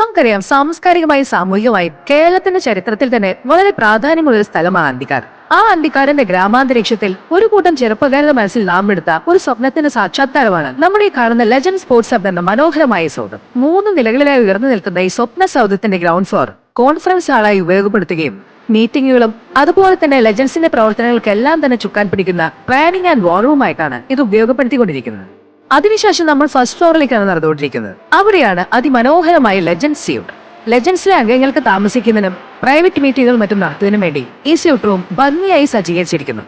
നമുക്കറിയാം, സാംസ്കാരികമായും സാമൂഹികമായും കേരളത്തിന്റെ ചരിത്രത്തിൽ തന്നെ വളരെ പ്രാധാന്യമുള്ള ഒരു സ്ഥലമാണ് അന്തിക്കാട്. ആ അന്തിക്കാടിന്റെ ഗ്രാമാന്തരീക്ഷത്തിൽ ഒരു കൂട്ടം ചെറുപ്പക്കാരുടെ മനസ്സിൽ നാം എടുത്ത ഒരു സ്വപ്നത്തിന്റെ സാക്ഷാത്കാരമാണ് നമ്മൾ ഈ കാണുന്ന ലെജൻഡ് സ്പോർട്സ് ഹബ് എന്ന മനോഹരമായ സൗധം. 3 നിലകളിലായി ഉയർന്നു നിൽക്കുന്ന ഈ സ്വപ്ന സൗധത്തിന്റെ ഗ്രൗണ്ട് ഫ്ലോർ കോൺഫറൻസ് ഹാളായി ഉപയോഗപ്പെടുത്തുകയും മീറ്റിംഗുകളും അതുപോലെ തന്നെ ലെജൻസിന്റെ പ്രവർത്തനങ്ങൾക്കെല്ലാം തന്നെ ചുക്കാൻ പിടിക്കുന്ന പ്ലാനിംഗ് ആൻഡ് വാർ റൂമായിട്ടാണ് ഇത് ഉപയോഗപ്പെടുത്തിക്കൊണ്ടിരിക്കുന്നത്. അതിനുശേഷം നമ്മൾ ഫസ്റ്റ് ഫ്ലോറിലേക്കാണ് നടന്നുകൊണ്ടിരിക്കുന്നത്. അവിടെയാണ് അതിമനോഹരമായ ലെജൻഡ് സ്യൂട്ട്. ലെജൻസിലെ അംഗങ്ങൾക്ക് താമസിക്കുന്നതിനും പ്രൈവറ്റ് മീറ്റിംഗുകൾ മറ്റും നടത്തുന്നതിനും വേണ്ടി ഈ സ്യൂട്ട് റൂം ഭംഗിയായി സജ്ജീകരിച്ചിരിക്കുന്നു.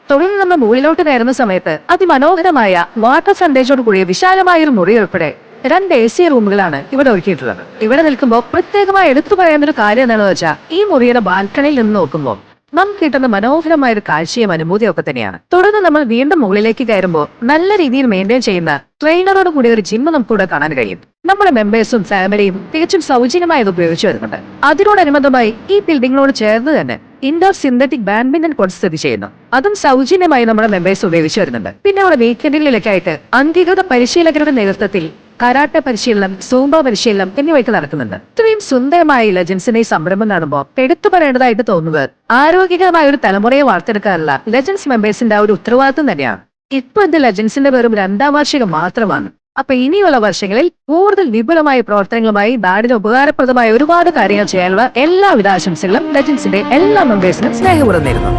തുടർന്ന് നമ്മൾ മുകളിലോട്ട് കയറുന്ന സമയത്ത് അതിമനോഹരമായ വാട്ടർ ഫ്രണ്ടേജോട് കൂടിയ വിശാലമായ ഒരു മുറി ഉൾപ്പെടെ 2 AC റൂമുകളാണ് ഇവിടെ ഒരുക്കിയിട്ടുള്ളത്. ഇവിടെ നിൽക്കുമ്പോൾ പ്രത്യേകമായി എടുത്തു പറയുന്ന ഒരു കാര്യം എന്താണെന്ന് വെച്ചാൽ, ഈ മുറിയുടെ ബാൽക്കണിയിൽ നിന്ന് നോക്കുമ്പോൾ നമുക്ക് കിട്ടുന്ന മനോഹരമായ ഒരു കാഴ്ചയും അനുഭൂതിയും ഒക്കെ തന്നെയാണ്. തുടർന്ന് നമ്മൾ വീണ്ടും മുകളിലേക്ക് കയറുമ്പോൾ നല്ല രീതിയിൽ മെയിൻറ്റെയിൻ ചെയ്യുന്ന ട്രെയിനറോട് കൂടി ഒരു ജിം നമുക്കിവിടെ കാണാൻ കഴിയും. നമ്മുടെ മെമ്പേഴ്സും ഫാമിലിയും തികച്ചും സൗജന്യമായി ഇത് ഉപയോഗിച്ചു വരുന്നുണ്ട്. അതിനോടനുബന്ധമായി ഈ ബിൽഡിങ്ങിനോട് ചേർന്ന് തന്നെ ഇൻഡോർ സിന്തറ്റിക് ബാഡ്മിന്റൺ കോർട്ട് സ്ഥിതി ചെയ്യുന്നു. അതും സൗജന്യമായി നമ്മുടെ മെമ്പേഴ്സ് ഉപയോഗിച്ചു വരുന്നുണ്ട്. പിന്നെ അവിടെ വീക്കെൻഡിലൊക്കെ ആയിട്ട് അംഗീകൃത പരിശീലകരുടെ നേതൃത്വത്തിൽ കരാട്ടെ പരിശീലനം, സൂംബ പരിശീലനം എന്നിവയൊക്കെ നടക്കുന്നുണ്ട്. ഇത്രയും സുന്ദരമായ ലെജൻസിന്റെ ഈ സംരംഭം കാണുമ്പോൾ എടുത്തു പറയേണ്ടതായിട്ട് തോന്നുന്നത്, ആരോഗ്യകരമായ ഒരു തലമുറയെ വാർത്തെടുക്കാനുള്ള ലെജൻസ് മെമ്പേഴ്സിന്റെ ആ ഒരു ഉത്തരവാദിത്വം തന്നെയാണ്. ഇപ്പൊ ഇത് ലെജൻസിന്റെ വെറും 2ാം വാർഷികം മാത്രമാണ്. അപ്പൊ ഇനിയുള്ള വർഷങ്ങളിൽ കൂടുതൽ വിപുലമായ പ്രവർത്തനങ്ങളുമായി നാടിന് ഉപകാരപ്രദമായ ഒരുപാട് കാര്യങ്ങൾ ചെയ്യാനുള്ള എല്ലാവിധ ആശംസകളും ലെജൻസിന്റെ എല്ലാ മെമ്പേഴ്സിനും സ്നേഹപൂർവ്വം നേരുന്നു.